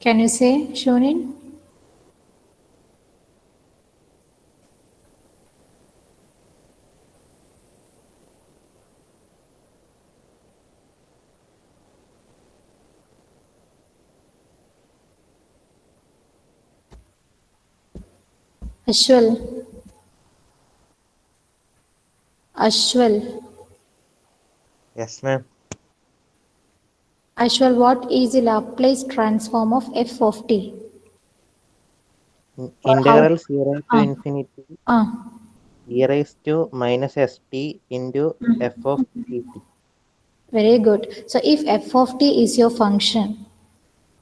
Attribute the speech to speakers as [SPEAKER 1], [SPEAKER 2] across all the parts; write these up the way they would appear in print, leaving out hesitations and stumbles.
[SPEAKER 1] Can you say, Shonin? Ashwal. Ashwal.
[SPEAKER 2] Yes, ma'am.
[SPEAKER 1] Ashwal, what is the Laplace transform of f of t? Or how?
[SPEAKER 2] Integral 0 to
[SPEAKER 1] Ah,
[SPEAKER 2] infinity
[SPEAKER 1] ah.
[SPEAKER 2] e raised to minus st into f of dt.
[SPEAKER 1] Very good. So if f of t is your function,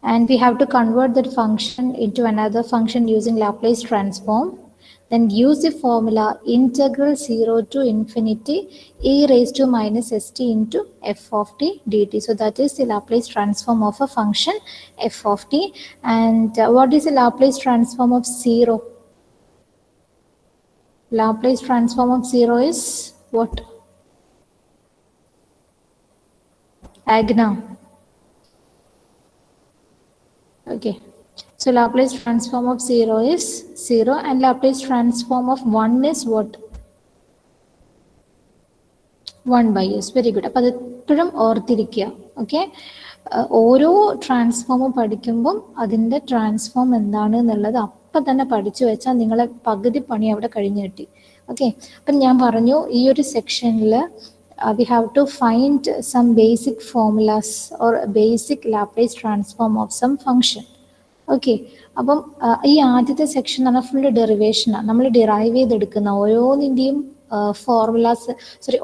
[SPEAKER 1] and we have to convert that function into another function using Laplace transform, then use the formula integral 0 to infinity e raised to minus st into f of t dt. So that is the Laplace transform of a function f of t. And what is the Laplace transform of 0? Laplace transform of 0 is what? Agna. Okay. So Laplace transform of 0 is 0 and Laplace transform of 1 is what? 1 by s. Very good. അപ്പോൾ അത് എപ്പോഴും ഓർത്തിരിക്കുക. Okay. ഓരോ ട്രാൻസ്ഫോമും പഠിക്കുമ്പം അതിൻ്റെ transform എന്താണ് എന്നുള്ളത് അപ്പം തന്നെ പഠിച്ചു വെച്ചാൽ നിങ്ങളെ പകുതി പണി അവിടെ കഴിഞ്ഞു കിട്ടി. ഓക്കെ. അപ്പം ഞാൻ പറഞ്ഞു ഈ ഒരു സെക്ഷനിൽ we have to find some basic formulas or basic Laplace transform of some function. Okay. അപ്പം ഈ ആദ്യത്തെ സെക്ഷൻ എന്ന് പറഞ്ഞാൽ ഫുള്ള് ഡെറിവേഷനാണ്. നമ്മൾ ഡിറൈവ് ചെയ്തെടുക്കുന്ന ഓരോന്നിൻ്റെയും ഫോർമുലാസ്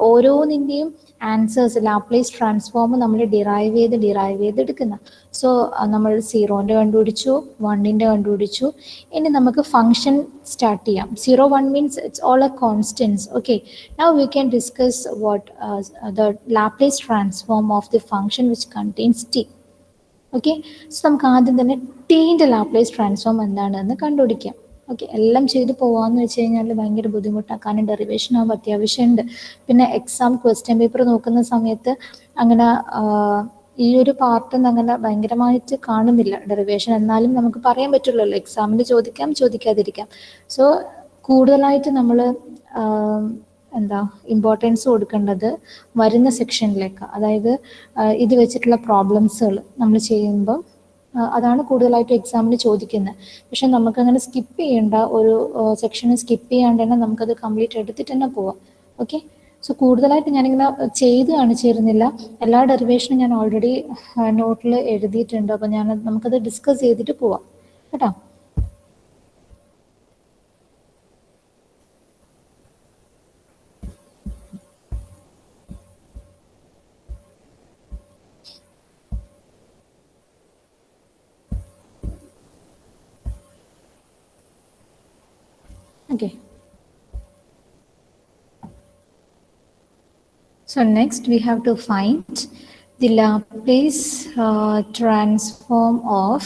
[SPEAKER 1] ഓരോന്നിൻ്റെയും ആൻസേഴ്സ് ലാപ്ലേസ് ട്രാൻസ്ഫോം നമ്മൾ ഡിറൈവ് ചെയ്തെടുക്കുന്ന. സോ നമ്മൾ 0ൻ്റെ കണ്ടുപിടിച്ചു, 1ൻ്റെ കണ്ടുപിടിച്ചു. ഇനി നമുക്ക് ഫംഗ്ഷൻ സ്റ്റാർട്ട് ചെയ്യാം. 0, 1 means it's all A constants. Okay. Now we can discuss what the Laplace transform of the function which contains T. Okay. So നമുക്ക് ആദ്യം തന്നെ ടീൻ്റെ ലാപ്ലേസ് ട്രാൻസ്ഫോം എന്താണെന്ന് കണ്ടുപിടിക്കാം. ഓക്കെ. എല്ലാം ചെയ്ത് പോകാമെന്ന് വെച്ച് കഴിഞ്ഞാൽ ഭയങ്കര ബുദ്ധിമുട്ടാണ്. കാരണം ഡെറിവേഷൻ ആകുമ്പോൾ അത്യാവശ്യമുണ്ട്. പിന്നെ എക്സാം ക്വസ്റ്റ്യൻ പേപ്പർ നോക്കുന്ന സമയത്ത് അങ്ങനെ ഈ ഒരു പാർട്ടൊന്നും അങ്ങനെ ഭയങ്കരമായിട്ട് കാണുന്നില്ല ഡെറിവേഷൻ. എന്നാലും നമുക്ക് പറയാൻ പറ്റുള്ളല്ലോ, എക്സാമിന് ചോദിക്കാം, ചോദിക്കാതിരിക്കാം. സോ കൂടുതലായിട്ട് നമ്മൾ ഇമ്പോർട്ടൻസ് കൊടുക്കേണ്ടത് വരുന്ന സെക്ഷനിലേക്ക്, അതായത് ഇത് വെച്ചിട്ടുള്ള പ്രോബ്ലംസുകൾ നമ്മൾ ചെയ്യുമ്പോൾ അതാണ് കൂടുതലായിട്ട് എക്സാമിന് ചോദിക്കുന്നത്. പക്ഷെ നമുക്കങ്ങനെ സ്കിപ്പ് ചെയ്യേണ്ട, ഒരു സെക്ഷന് സ്കിപ്പ് ചെയ്യാണ്ട് തന്നെ നമുക്കത് കംപ്ലീറ്റ് എടുത്തിട്ട് തന്നെ പോവാം. ഓക്കെ. സോ കൂടുതലായിട്ട് ഞാനിങ്ങനെ ചെയ്ത് കാണിച്ചിരുന്നില്ല. എല്ലാ ഡെറിവേഷനും ഞാൻ ഓൾറെഡി നോട്ടിൽ എഴുതിയിട്ടുണ്ട്. അപ്പോൾ നമുക്കത് ഡിസ്കസ് ചെയ്തിട്ട് പോവാം കേട്ടോ. Okay. So next we have to find the Laplace transform of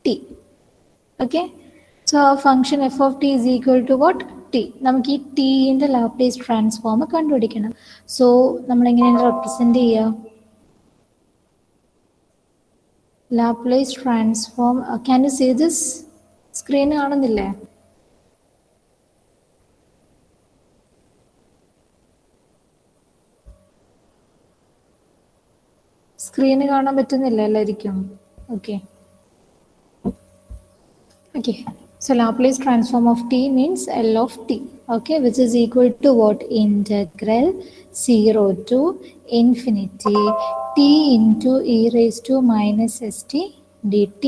[SPEAKER 1] t. Okay. So our function f of t is equal to what? t. നമുക്ക് ഈ ടീൻ്റെ ലാപ്ലേസ് ട്രാൻസ്ഫോം കണ്ടുപിടിക്കണം. സോ നമ്മൾ എങ്ങനെയാണ് റെപ്രസെന്റ് ചെയ്യുക? Laplace transform, can you see this? Screen കാണുന്നില്ലേ? Screen കാണാൻ പറ്റുന്നില്ല എല്ലാവർക്കും? Okay. Okay, so Laplace transform of t means L of t, okay, which is equal to what? Integral 0 to infinity t into e raised to minus st dt.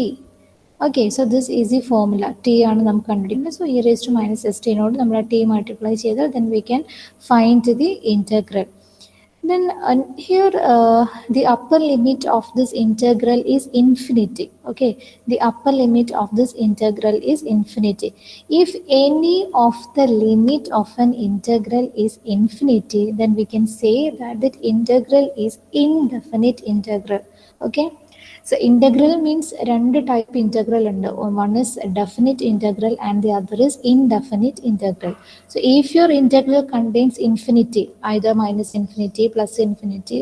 [SPEAKER 1] Okay, so this is the formula. T ആണ് നമുക്ക് കണ്ടുപിടിക്കുന്നത്. So e raised to minus st നോട് നമ്മൾ t multiply ചെയ്താൽ then we can find the integral. Then here the upper limit of this integral is infinity. Okay, the upper limit of this integral is infinity. If any of the limit of an integral is infinity, then we can say that that integral is indefinite integral. Okay, So integral means രണ്ട് type integral ഉണ്ട്. One is definite integral and the other is indefinite integral. So if your integral contains infinity, either minus infinity, plus infinity,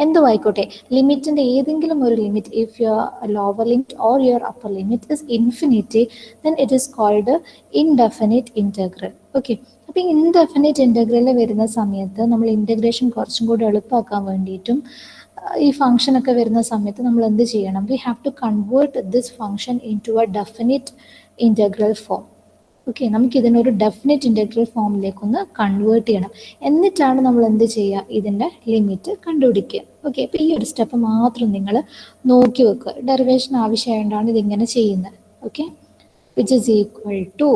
[SPEAKER 1] എന്തോ ആയിക്കോട്ടെ, ലിമിറ്റിന്റെ ഏതെങ്കിലും ഒരു limit, if your lower limit or your upper limit is infinity, then it is called indefinite integral. Okay. അപ്പോൾ ഈ indefinite integral വരുന്ന സമയത്ത് നമ്മൾ ഇൻ്റഗ്രേഷൻ കുറച്ചും കൂടി എളുപ്പമാക്കാൻ വേണ്ടിയിട്ടും ഈ ഫംഗ്ഷൻ ഒക്കെ വരുന്ന സമയത്ത് നമ്മൾ എന്ത് ചെയ്യണം? We have to convert this function into a definite integral form. Okay, നമുക്ക് ഇതിനൊരു ഡെഫിനിറ്റ് ഇൻ്റഗ്രൽ ഫോമിലേക്കൊന്ന് കൺവേർട്ട് ചെയ്യണം. എന്നിട്ടാണ് നമ്മൾ എന്ത് ചെയ്യുക? ഇതിൻ്റെ ലിമിറ്റ് കണ്ടുപിടിക്കുക. ഓക്കെ, അപ്പോൾ ഈ ഒരു സ്റ്റെപ്പ് മാത്രം നിങ്ങൾ നോക്കി വെക്കുക. ഡെറിവേഷൻ ആവശ്യമായതുകൊണ്ടാണ് ഇതിങ്ങനെ ചെയ്യുന്നത്. Okay, which is equal to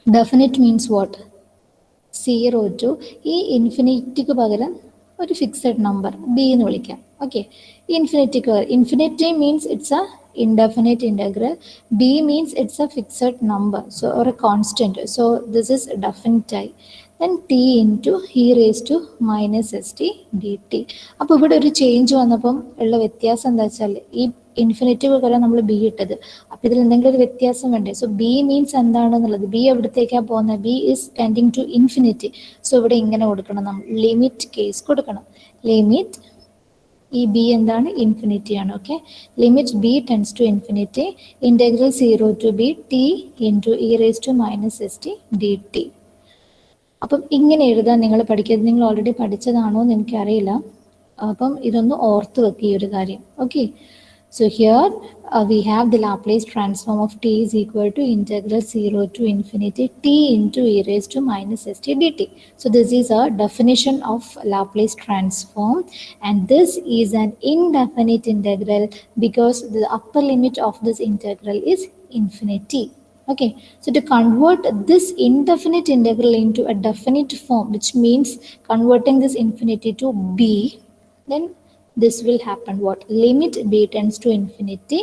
[SPEAKER 1] definite means what? 0 to ഈ ഇൻഫിനിറ്റിക്ക് പകരം ഒരു ഫിക്സഡ് നമ്പർ ബി എന്ന് വിളിക്കാം. ഓക്കെ, ഇൻഫിനിറ്റിക്ക് infinity means it's a indefinite integral, b means it's a fixed number, so or a constant, so this is definite I, then t into e raised to minus st dt. അപ്പോൾ ഇവിടെ ഒരു change വന്നപ്പം ഉള്ള വ്യത്യാസം എന്താ വെച്ചാൽ ഈ infinity പകരം നമ്മൾ ബി ഇട്ടത്, അപ്പോൾ ഇതിൽ എന്തെങ്കിലും ഒരു വ്യത്യാസം വേണ്ടേ? സോ ബി മീൻസ് എന്താണെന്നുള്ളത്, ബി എവിടത്തേക്കാണ് പോകുന്നത്? B is tending to infinity. So ഇവിടെ ഇങ്ങനെ കൊടുക്കണം, നമ്മൾ ലിമിറ്റ് കേസ് കൊടുക്കണം. ലിമിറ്റ് ഈ ബി എന്താണ്? ഇൻഫിനിറ്റി ആണ്. Okay, limit B tends to infinity, integral 0 to B T into E raise to minus S T D T. അപ്പം ഇങ്ങനെ എഴുതാൻ നിങ്ങൾ പഠിക്കുന്നത്, നിങ്ങൾ ഓൾറെഡി പഠിച്ചതാണോ എന്ന് എനിക്കറിയില്ല. അപ്പം ഇതൊന്ന് ഓർത്ത് വെക്കുക ഈ ഒരു കാര്യം. Okay, so here we have the Laplace transform of t is equal to integral 0 to infinity t into e raised to minus st dt. So this is a definition of Laplace transform, and this is an indefinite integral because the upper limit of this integral is infinity. Okay, so to convert this indefinite integral into a definite form, which means converting this infinity to b, then this will happen what? Limit b tends to infinity,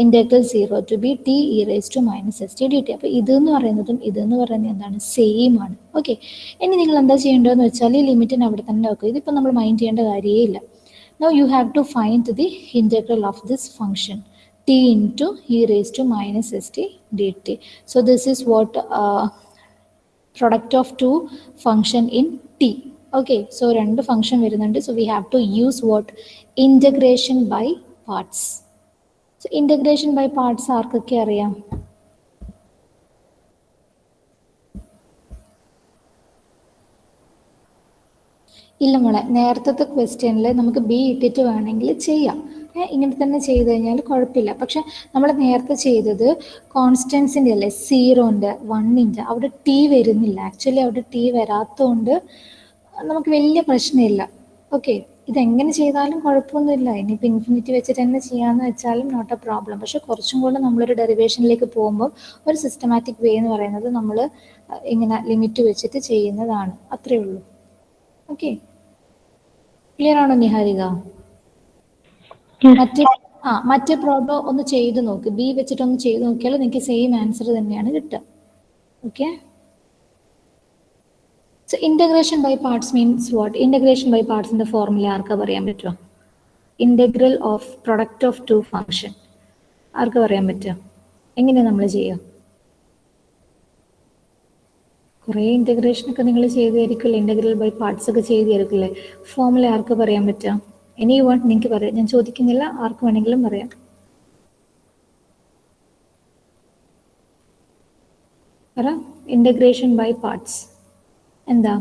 [SPEAKER 1] integral 0 to b t e raised to minus st dt. അപ്പോൾ ഇതെന്ന് പറയുന്നതും ഇതെന്ന് പറയുന്നത് എന്താണ്? Same ആണ്. Okay, ഇനി നിങ്ങൾ എന്താ ചെയ്യേണ്ടതെന്ന് വെച്ചാൽ ഈ ലിമിറ്റിന് അവിടെ തന്നെ വെക്കുക. ഇതിപ്പോൾ നമ്മൾ മൈൻഡ് ചെയ്യേണ്ട കാര്യമേ ഇല്ല. Now you have to find the integral of this function t into e raised to minus st dt. So this is what product of two function in t. Okay, so രണ്ട് function വരുന്നുണ്ട്. So we have to use what? Integration by parts. So integration by parts ആർക്കൊക്കെ അറിയാം? ഇല്ല മോളെ, നേരത്തെ ക്വസ്റ്റ്യനിൽ നമുക്ക് B ഇട്ടിട്ട് വേണമെങ്കിൽ ചെയ്യാം. ഇങ്ങനെ തന്നെ ചെയ്ത് കഴിഞ്ഞാൽ കുഴപ്പമില്ല. പക്ഷെ നമ്മൾ നേരത്തെ ചെയ്തത് കോൺസ്റ്റൻസിൻ്റെ അല്ലേ, 0ൻ്റെ 1ൻ്റെ അവിടെ ടി വരുന്നില്ല. ആക്ച്വലി അവിടെ ടി വരാത്തതുകൊണ്ട് നമുക്ക് വലിയ പ്രശ്നമില്ല. ഓക്കെ, ഇതെങ്ങനെ ചെയ്താലും കുഴപ്പമൊന്നുമില്ല. ഇനിയിപ്പോൾ ഇൻഫിനിറ്റി വെച്ചിട്ട് തന്നെ ചെയ്യാമെന്ന് വെച്ചാലും നോട്ട് എ പ്രോബ്ലം. പക്ഷെ കുറച്ചും കൂടെ നമ്മളൊരു ഡെറിവേഷനിലേക്ക് പോകുമ്പോൾ ഒരു സിസ്റ്റമാറ്റിക് വേ എന്ന് പറയുന്നത് നമ്മൾ ഇങ്ങനെ ലിമിറ്റ് വെച്ചിട്ട് ചെയ്യുന്നതാണ്. അത്രയേ ഉള്ളൂ. ഓക്കെ, ക്ലിയർ ആണോ നിഹാരിക? മറ്റേ പ്രോബ്ലം ഒന്ന് ചെയ്ത് നോക്ക്, ബി വെച്ചിട്ടൊന്ന് ചെയ്ത് നോക്കിയാൽ നിങ്ങൾക്ക് സെയിം ആൻസർ തന്നെയാണ് കിട്ടുക. Okay, so integration by parts means what? Integration by parts in the formula ആർക്കാ പറയാൻ പറ്റുമോ? Integral of product of two function ആർക്കാ പറയാൻ പറ്റുമോ? എങ്ങനെയാണ് നമ്മൾ ചെയ്യുക? കുറേ ഇൻ്റഗ്രേഷൻ ഒക്കെ നിങ്ങൾ ചെയ്തായിരിക്കില്ലേ, ഇൻ്റഗ്രൽ ബൈ പാർട്സ് ഒക്കെ ചെയ്തായിരിക്കില്ലേ. ഫോർമുല ആർക്ക് പറയാൻ പറ്റുക? എനി വൺ നിങ്ങൾക്ക് പറയാം, ഞാൻ ചോദിക്കുന്നില്ല, ആർക്ക് വേണമെങ്കിലും പറയാം. പറ, ഇൻ്റഗ്രേഷൻ ബൈ പാർട്സ് എന്താ?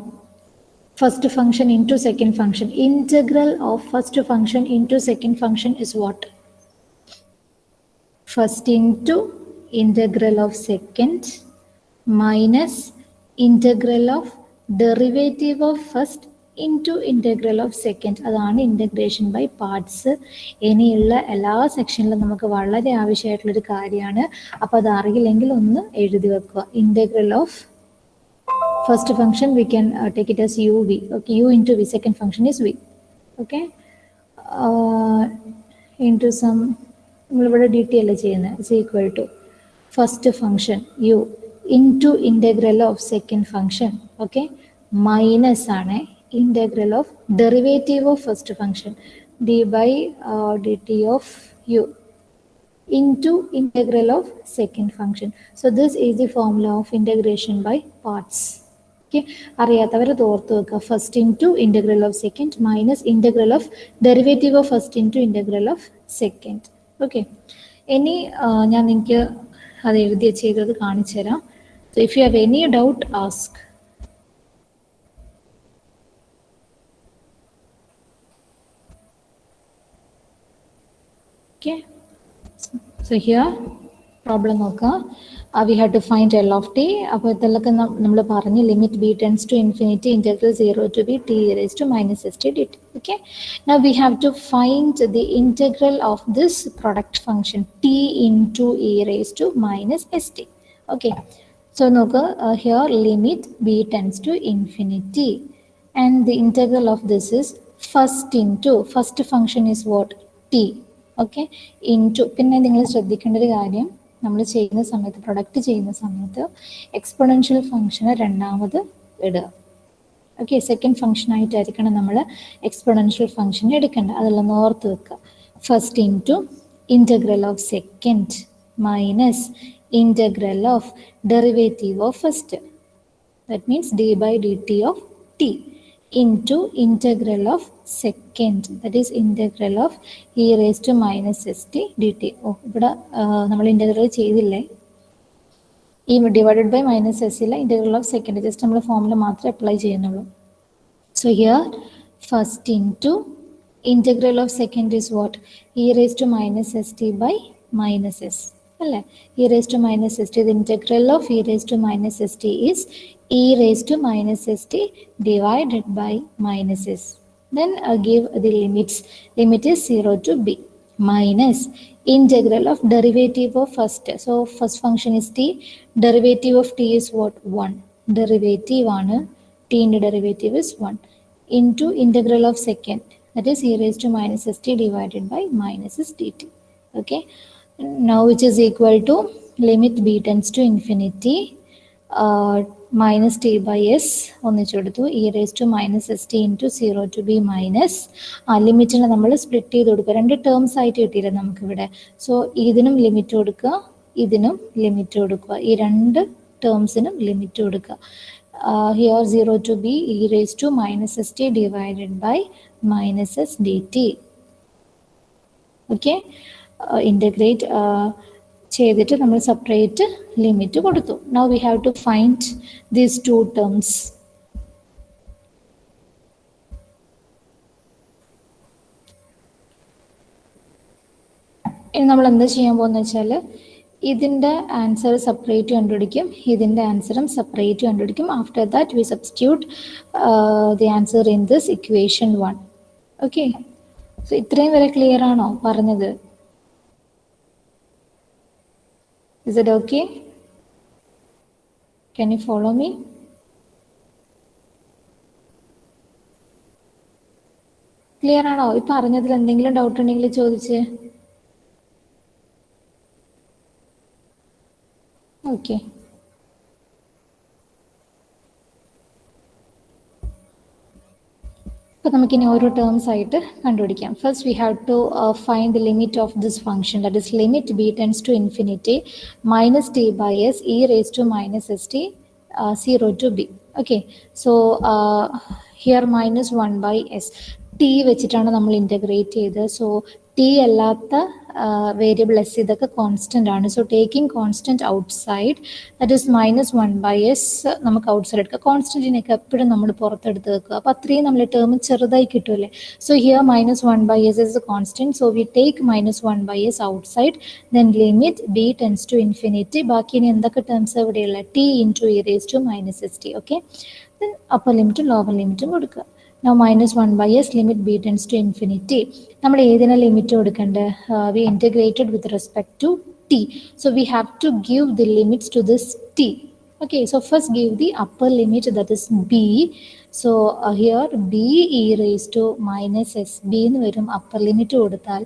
[SPEAKER 1] First function into second function. Integral of first function into second function is what? First into integral of second minus integral of derivative of first into integral of second. അതാണ് integration by parts. ഇനിയുള്ള എല്ലാ സെക്ഷനിലും നമുക്ക് വളരെ ആവശ്യമായിട്ടുള്ളൊരു കാര്യമാണ്. അപ്പോൾ അത് അറിയില്ലെങ്കിൽ ഒന്ന് എഴുതി വെക്കുക. Integral of first function we can take it as uv. Okay, u into v, second function is v. Okay, into some നമ്മളിവിടെ dt അല്ലേ ചെയ്യുന്നത്, is equal to first function u into integral of second function. Okay, minus ആണ് integral of derivative of first function. d by dt of u into integral of second function. So this is the formula of integration by parts. Okay, അറിയാത്തവരത് ഓർത്ത് വെക്കുക. First into integral of second minus integral of derivative of first into integral of second. Okay, ഇനി ഞാൻ നിങ്ങൾക്ക് അത് എഴുതി ചെയ്തത് കാണിച്ചു തരാം. So if you have any doubt ask. Okay, so here problem നോക്കുക. We had to find L of t. അപ്പോൾ ഇതിലൊക്കെ നമ്മൾ പറഞ്ഞു limit b tends to infinity integral 0 to b t raised to minus st dt. Okay, now we have to find the integral of this product function t into e raised to minus st. Okay, so നോക്കുക, here limit b tends to infinity and the integral of this is first function is what? t. Okay, into. പിന്നെ നിങ്ങൾ ശ്രദ്ധിക്കേണ്ട ഒരു കാര്യം, നമ്മൾ ചെയ്യുന്ന സമയത്ത് product ചെയ്യുന്ന സമയത്ത് എക്സ്പൊണൻഷ്യൽ ഫംഗ്ഷന് രണ്ടാമത് ഇടുക. ഓക്കെ, സെക്കൻഡ് ഫംഗ്ഷനായിട്ടായിരിക്കണം നമ്മൾ എക്സ്പൊണൻഷ്യൽ ഫംഗ്ഷൻ എടുക്കേണ്ടത്. അതെല്ലാം ഓർത്ത് വെക്കുക. First into integral of second minus integral of derivative of first, that means d by dt of t into integral of second, that is integral of e raised to minus st dt. ഇവിടെ നമ്മൾ integral ചെയ്തില്ലേ, ഈ divided by minus S ഇല്ല, integral of second just നമ്മൾ ഫോമിൽ മാത്രമേ apply ചെയ്യുന്നുള്ളൂ. So here first into integral of second is what? e raised to minus st by minus s. അല്ലേ, e raised to minus st, the integral of e raised to minus st is e raised to minus st divided by minus s. Then give the limits. Limit is 0 to b minus integral of derivative of first. So first function is t, derivative of t is what? 1. Derivative ആണ്, t ന്റെ derivative is 1 into integral of second, that is e raised to minus st divided by minus s dt. Okay, now which is equal to limit b tends to infinity minus t by s ഒന്നിച്ചെടുത്തു, e raised to minus st into 0 to b minus ലിമിറ്റിനെ നമ്മൾ split ചെയ്ത് കൊടുക്കുക. രണ്ട് terms ആയിട്ട് കിട്ടിയില്ല നമുക്കിവിടെ. So ഇതിനും limit കൊടുക്കുക, ഇതിനും ലിമിറ്റ് കൊടുക്കുക, ഈ രണ്ട് ടേംസിനും ലിമിറ്റ് കൊടുക്കുക. Here 0 to b e raised to minus st divided by minus s dt. Okay, integrate ചെയ്തിട്ട് നമ്മൾ സെപ്പറേറ്റ് ലിമിറ്റ് കൊടുത്തു. Now we have to find these two terms. ഇനി നമ്മൾ എന്താ ചെയ്യാൻ പോകുന്നത് വെച്ചാൽ ഇതിൻ്റെ ആൻസർ സെപ്പറേറ്റ് കണ്ടുപിടിക്കും, ഇതിൻ്റെ ആൻസറും സെപ്പറേറ്റ് കണ്ടുപിടിക്കും. After that we substitute the answer in this equation 1. Okay, so ഇത്രയും വരെ ക്ലിയർ ആണോ പറഞ്ഞത്? Is it okay? Can you follow me? Clear ആണോ? ഈ പറഞ്ഞതിൽ എന്തെങ്കിലും ഡൗട്ട് ഉണ്ടെങ്കിൽ ചോദിച്ചേ. ഓക്കെ, അപ്പോൾ നമുക്കിനി ഓരോ ടേംസ് ആയിട്ട് കണ്ടുപിടിക്കാം. First we have to find the limit of this function, that is limit B tends to infinity minus T by S E raise to minus S T 0 to b. Okay, so here minus 1 by s, T വെച്ചിട്ടാണ് നമ്മൾ integrate ചെയ്തത്. So T അല്ലാത്ത variable S ഇതൊക്കെ constant ആണ്. So taking constant outside, that is minus 1 by s നമുക്ക് outside എടുക്കുക. കോൺസ്റ്റൻറ്റിനൊക്കെ എപ്പോഴും നമ്മൾ പുറത്തെടുത്ത് വെക്കുക, അപ്പോൾ അത്രയും നമ്മൾ ടേം ചെറുതായി കിട്ടുമല്ലേ. So here minus 1 by s is a constant, so we take minus 1 by s outside, then limit B tends to infinity. ബാക്കി ഇനി എന്തൊക്കെ ടേംസ് ഇവിടെയുള്ള t into E raise to minus S t. Okay, then upper ലിമിറ്റും lower ലിമിറ്റും കൊടുക്കുക. Now minus 1 by s limit b tends to infinity. നമ്മൾ ഏതിനാ limit കൊടുക്കേണ്ടത്? We integrated with respect to t. So we have to give the limits to this t. Okay, so first give the upper limit, that is b. So here b e raised to minus s, b എന്ന് വരും. upper limit കൊടുത്താൽ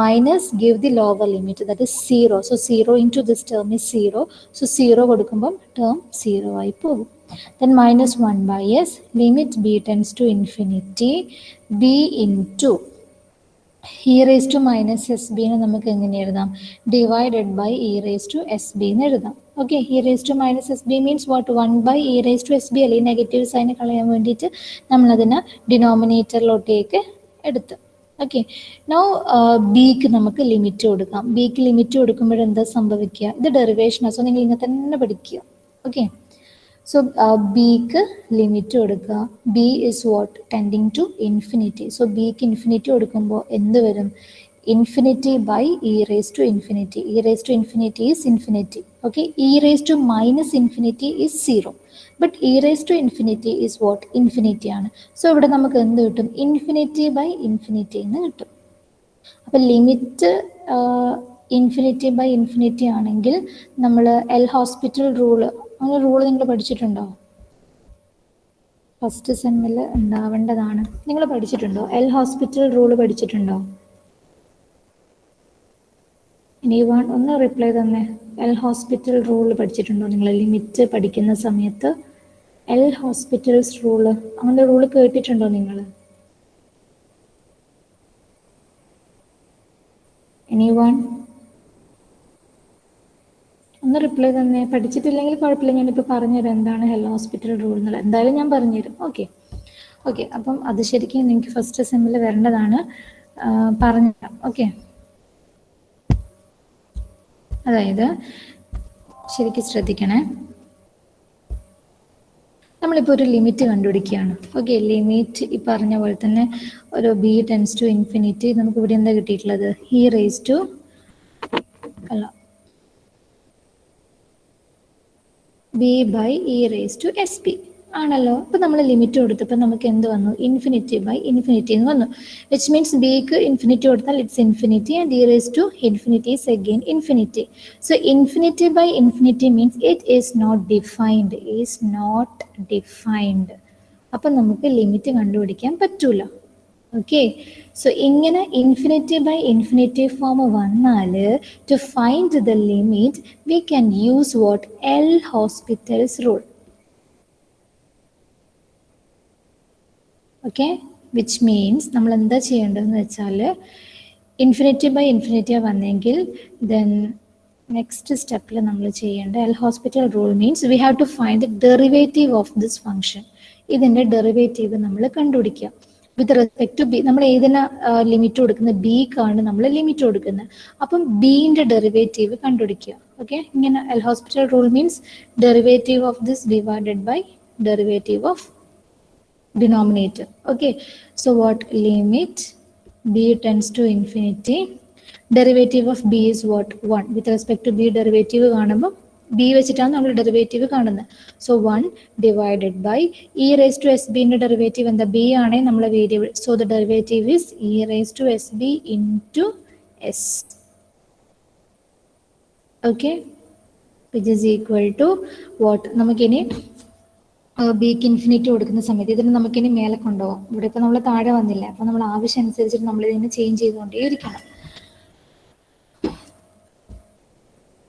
[SPEAKER 1] minus give the lower limit, that is 0. So 0 into this term is 0. So 0 കൊടുക്കുമ്പം term 0 ആയി പോകും. Then minus 1 by s limit b tends to infinity b into e raise to minus s ബിനെ നമുക്ക് എങ്ങനെ എഴുതാം? Divided by E raise to s b എന്ന് എഴുതാം. Okay, E raise to minus s b means what? 1 by E raise to s b അല്ലെ? Negative sign കളയാൻ വേണ്ടിയിട്ട് നമ്മളതിനെ ഡിനോമിനേറ്ററിലോട്ടേക്ക് എടുത്ത്. ഓക്കെ, നൗ ബിക്ക് നമുക്ക് ലിമിറ്റ് കൊടുക്കാം. ബിക്ക് ലിമിറ്റ് കൊടുക്കുമ്പോൾ എന്താ സംഭവിക്കുക? ഇത് ഡെറിവേഷനാണ്, സോ നിങ്ങൾ ഇങ്ങനെ തന്നെ പഠിക്കുക. ഓക്കെ, സോ ബിക്ക് ലിമിറ്റ് കൊടുക്കുക. B is what? Tending to infinity. So ബിക്ക് ഇൻഫിനിറ്റി കൊടുക്കുമ്പോൾ എന്ത് വരും? Infinity by E raise to infinity. E raise to infinity is infinity. Okay, E raise to minus infinity is 0. But E raise to infinity is what? Infinity ആണ്. So ഇവിടെ നമുക്ക് എന്ത് കിട്ടും? Infinity by infinity എന്ന് കിട്ടും. അപ്പം limit infinity by infinity ആണെങ്കിൽ നമ്മൾ എൽ ഹോസ്പിറ്റൽ റൂള്, അങ്ങനെ റൂള് നിങ്ങൾ പഠിച്ചിട്ടുണ്ടോ? ഫസ്റ്റ് സെമ്മിൽ ഉണ്ടാവേണ്ടതാണ്. നിങ്ങൾ പഠിച്ചിട്ടുണ്ടോ? എൽ ഹോസ്പിറ്റൽ റൂള് പഠിച്ചിട്ടുണ്ടോ? ഇനി ഒന്ന് റിപ്ലൈ തന്നെ. എൽ ഹോസ്പിറ്റൽ റൂള് പഠിച്ചിട്ടുണ്ടോ നിങ്ങൾ ലിമിറ്റ് പഠിക്കുന്ന സമയത്ത്? എൽ ഹോസ്പിറ്റൽസ് റൂള്, അങ്ങനെ റൂള് കേട്ടിട്ടുണ്ടോ നിങ്ങൾ? എനിവൺ ഒന്ന് റിപ്ലൈ തന്നെ. പഠിച്ചിട്ടില്ലെങ്കിൽ കുഴപ്പമില്ല, ഞാനിപ്പോൾ പറഞ്ഞുതരാം എന്താണ് എൽ ഹോസ്പിറ്റൽ റൂൾ എന്നുള്ളത്. എന്തായാലും ഞാൻ പറഞ്ഞുതരും. ഓക്കെ ഓക്കെ, അപ്പം അത് ശരിക്കും നിങ്ങൾക്ക് ഫസ്റ്റ് സെമ്മിൽ വരേണ്ടതാണ്. പറഞ്ഞുതരാം. ഓക്കെ, അതായത് ശരിക്കും ശ്രദ്ധിക്കണേ. നമ്മളിപ്പോൾ ഒരു ലിമിറ്റ് കണ്ടുപിടിക്കുകയാണ്. ഓക്കെ, ലിമിറ്റ് ഈ പറഞ്ഞ പോലെ തന്നെ ഒരു ബി ടെൻസ് ടു ഇൻഫിനിറ്റി. നമുക്ക് ഇവിടെ എന്താ കിട്ടിയിട്ടുള്ളത്? E raise to B by E raise to S P ആണല്ലോ. അപ്പോൾ നമ്മൾ ലിമിറ്റ് കൊടുത്തപ്പോൾ നമുക്ക് എന്ത് വന്നു? ഇൻഫിനിറ്റി ബൈ ഇൻഫിനിറ്റി എന്ന് വന്നു. വിച്ച് മീൻസ് ബിക്ക് ഇൻഫിനിറ്റി കൊടുത്താൽ it's infinity and E raise to infinity is again infinity. So infinity by infinity means it is not defined. Is not defined. അപ്പം നമുക്ക് ലിമിറ്റ് കണ്ടുപിടിക്കാൻ പറ്റൂല. ഓക്കെ, സോ ഇങ്ങനെ infinity by infinity form വന്നാൽ to find the limit we can use what? L'Hospital's rule. Okay, which means നമ്മൾ എന്താ ചെയ്യേണ്ടതെന്ന് വെച്ചാൽ ഇൻഫിനിറ്റി ബൈ ഇൻഫിനിറ്റി വന്നെങ്കിൽ ദെൻ നെക്സ്റ്റ് സ്റ്റെപ്പിൽ നമ്മൾ ചെയ്യേണ്ട L'Hospital rule means we have to find the derivative of this function. ഇതിൻ്റെ derivative നമ്മൾ കണ്ടുപിടിക്കുക വിത്ത് റെസ്പെക്ട് ടു ബി. നമ്മൾ ഏതിനാ ലിമിറ്റ് കൊടുക്കുന്നത്? ബിക്കാണ് നമ്മൾ ലിമിറ്റ് കൊടുക്കുന്നത്. അപ്പം ബിൻ്റെ ഡെറിവേറ്റീവ് കണ്ടുപിടിക്കുക. ഓക്കെ, ഇങ്ങനെ L'Hospital rule means derivative of this divided by derivative of denominator. Okay, so what? Limit b tends to infinity, derivative of b is what? 1. With respect to b derivative കാണുമ്പോൾ b വെച്ചിട്ടാണ് നമ്മൾ derivative കാണുന്നത്. So 1 divided by E raise to s ബിൻ്റെ derivative എന്താ? B ആണേ നമ്മളെ variable. So the derivative is e raise to s b into s. Okay, which is equal to what? നമുക്കിനി ബിക്ക് ഇൻഫിനിറ്റി കൊടുക്കുന്ന സമയത്ത് ഇതിന് നമുക്കിനി മേലെ കൊണ്ടുപോകാം. ഇവിടെ ഇപ്പോൾ നമ്മൾ താഴെ വന്നില്ല, അപ്പോൾ നമ്മൾ ആവശ്യം അനുസരിച്ചിട്ട് നമ്മൾ ഇതിനെ ചേഞ്ച് ചെയ്തുകൊണ്ടേയിരിക്കണം.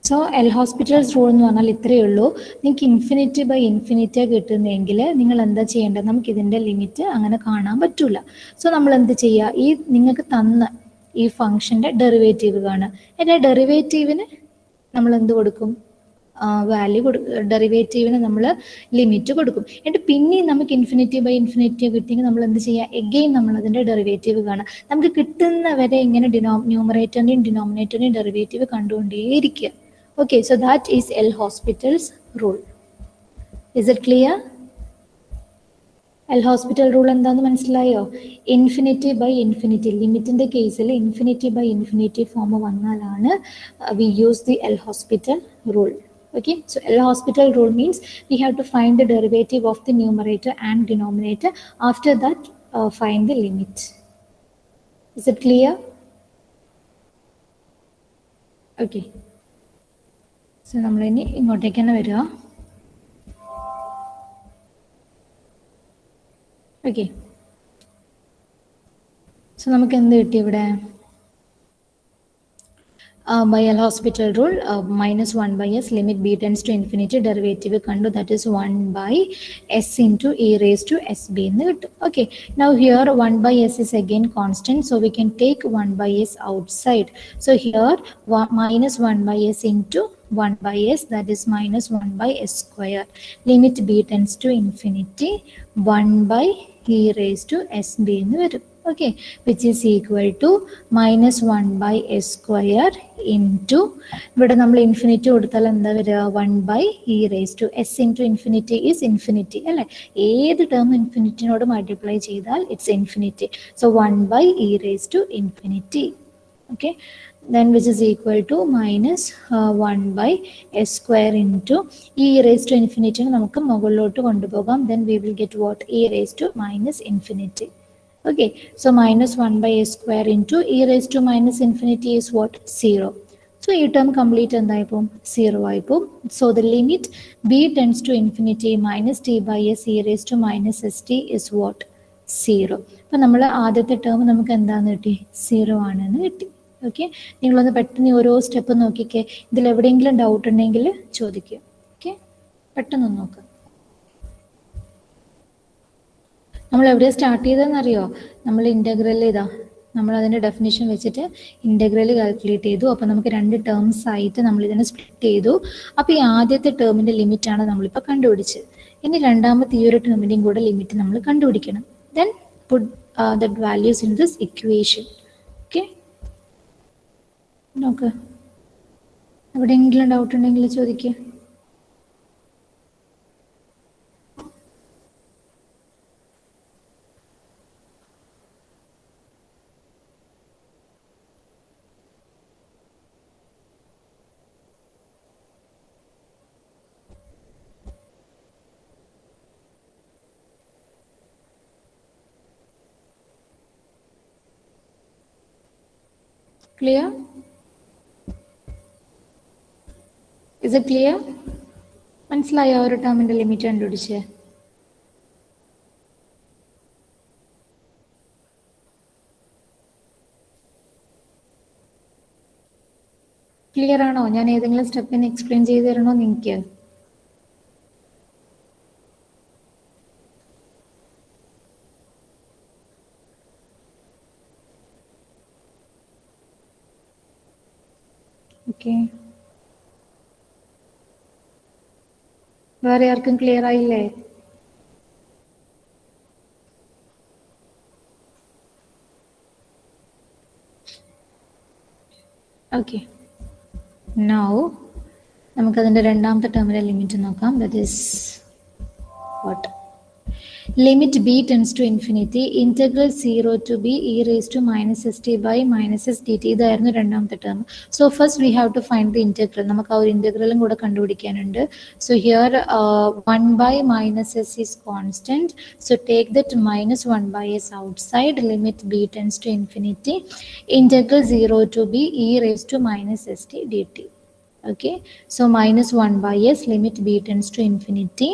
[SPEAKER 1] സോ എൽ ഹോസ്പിറ്റൽസ് റൂൾ എന്ന് പറഞ്ഞാൽ ഇത്രയേ ഉള്ളൂ. നിങ്ങൾക്ക് ഇൻഫിനിറ്റി ബൈ ഇൻഫിനിറ്റി കിട്ടുന്നെങ്കിൽ നിങ്ങൾ എന്താ ചെയ്യേണ്ടത്? നമുക്ക് ഇതിൻ്റെ ലിമിറ്റ് അങ്ങനെ കാണാൻ പറ്റൂല. സോ നമ്മൾ എന്ത് ചെയ്യുക? ഈ നിങ്ങൾക്ക് തന്ന ഈ ഫംഗ്ഷൻ്റെ ഡെറിവേറ്റീവ് കാണുക. എൻ്റെ ഡെറിവേറ്റീവിന് നമ്മൾ എന്ത് കൊടുക്കും? വാല്യൂ ഡെറിവേറ്റീവിന് നമ്മൾ ലിമിറ്റ് കൊടുക്കും. എന്നിട്ട് പിന്നെയും നമുക്ക് ഇൻഫിനിറ്റി ബൈ ഇൻഫിനിറ്റി കിട്ടിയെങ്കിൽ നമ്മൾ എന്ത് ചെയ്യുക? എഗെയിൻ നമ്മൾ അതിൻ്റെ ഡെറിവേറ്റീവ് കാണാം. നമുക്ക് കിട്ടുന്നവരെ ഇങ്ങനെ ന്യൂമറേറ്ററിൻ്റെയും ഡിനോമിനേറ്ററിൻ്റെയും ഡെറിവേറ്റീവ് കണ്ടുകൊണ്ടേയിരിക്കുക. Okay, so that is L'Hospital's rule. Is it clear? L'Hospital rule എന്താണെന്ന് മനസ്സിലായോ? ഇൻഫിനിറ്റി ബൈ ഇൻഫിനിറ്റി, ലിമിറ്റിൻ്റെ കേസിൽ ഇൻഫിനിറ്റി ബൈ ഇൻഫിനിറ്റി ഫോം വന്നാലാണ് we use the L'Hospital rule. Okay, so L hospital rule means we have to find the derivative of the numerator and denominator. After that, find the limit. Is it clear? Okay. So നമ്മൾ ഇനി ഇങ്ങോട്ടേക്ക് തന്നെ വരിക. Okay, so നമുക്ക് എന്ത് കിട്ടി ഇവിടെ? by L hospital rule, minus 1 by s, limit b tends to infinity, derivative kandu, that is 1 by s into e raised to sb. Okay, now here 1 by s is again constant, so we can take 1 by s outside. So here minus 1 by s into 1 by s, that is minus 1 by s square. Limit b tends to infinity, 1 by e raised to sb എന്ന് വരും. Okay, which is equal to minus 1 by s square into, ഇവിടെ നമ്മൾ infinity കൊടുത്താൽ എന്താ വരിക, 1 by e raised to s into infinity is infinity അല്ലേ, ഏത് term ഇൻഫിനിറ്റിനോട് multiply ചെയ്താൽ it's infinity. So 1 by e raised to infinity. Okay, then which is equal to minus 1 by s square into e raised to infinity നമുക്ക് മുകളിലോട്ട് കൊണ്ടുപോകാം. Then we will get what, e raised to minus infinity. Okay, so minus 1 by s square into e raised to minus infinity is what, 0. So ഈ term complete എന്തായിപ്പോവും, 0 ആയിപ്പോവും. So the limit b tends to infinity minus t by s e raised to minus st is what, 0. അപ്പോൾ നമ്മൾ ആദ്യത്തെ term നമുക്ക് എന്താണെന്ന് കിട്ടി, 0 ആണെന്ന് കിട്ടി. Okay, നിങ്ങളൊന്ന് പെട്ടെന്ന് ഓരോ സ്റ്റെപ്പ് നോക്കിക്കേ, ഇതിൽ എവിടെയെങ്കിലും ഡൗട്ട് ഉണ്ടെങ്കിൽ ചോദിക്കുക. ഓക്കെ, പെട്ടെന്ന് നോക്കുക. നമ്മൾ എവിടെയാണ് സ്റ്റാർട്ട് ചെയ്തതെന്നറിയോ, നമ്മൾ ഇൻ്റഗ്രൽ ഇതാ, നമ്മൾ അതിൻ്റെ ഡെഫിനിഷൻ വെച്ചിട്ട് ഇൻ്റഗ്രൽ കാൽക്കുലേറ്റ് ചെയ്തു. അപ്പോൾ നമുക്ക് 2 ടേംസ് ആയിട്ട് നമ്മൾ ഇതിനെ സ്പ്ലിറ്റ് ചെയ്തു. അപ്പോൾ ഈ ആദ്യത്തെ ടേമിൻ്റെ ലിമിറ്റാണ് നമ്മളിപ്പോൾ കണ്ടുപിടിച്ചത്. ഇനി രണ്ടാമത്തെ ഈ ഒരു ടേമിൻ്റെയും കൂടെ ലിമിറ്റ് നമ്മൾ കണ്ടുപിടിക്കണം. Then put that values in this equation. Okay, നോക്ക്, എവിടെയെങ്കിലും ഡൗട്ട് ഉണ്ടെങ്കിൽ ചോദിക്കുക. Clear? Is it clear? മനസ്സിലായോ ഒരു ടേമിൻ്റെ ലിമിറ്റ് കണ്ടുപിടിച്ച്? ക്ലിയർ ആണോ? ഞാൻ ഏതെങ്കിലും സ്റ്റെപ്പിന് എക്സ്പ്ലെയിൻ ചെയ്ത് തരണോ നിങ്ങൾക്ക്? ഓക്കെ, വേറെ ആർക്കും ക്ലിയർ ആയില്ലേ? ഓക്കെ, നൗ നമുക്കതിൻ്റെ രണ്ടാമത്തെ ടേമിലെ ലിമിറ്റ് നോക്കാം. That is what, limit b tends to infinity, integral 0 to b e raised to minus st by minus s dt. ഇതായിരുന്നു രണ്ടാമത്തെ term. So first we have to find the integral. നമുക്ക് ആ ഒരു ഇൻറ്റഗ്രലും കൂടെ കണ്ടുപിടിക്കാനുണ്ട്. So here 1 by minus s is constant, so take that minus 1 by s outside. Limit b tends to infinity, integral 0 to b e raised to minus st dt. Okay, so minus 1 by s, limit b tends to infinity,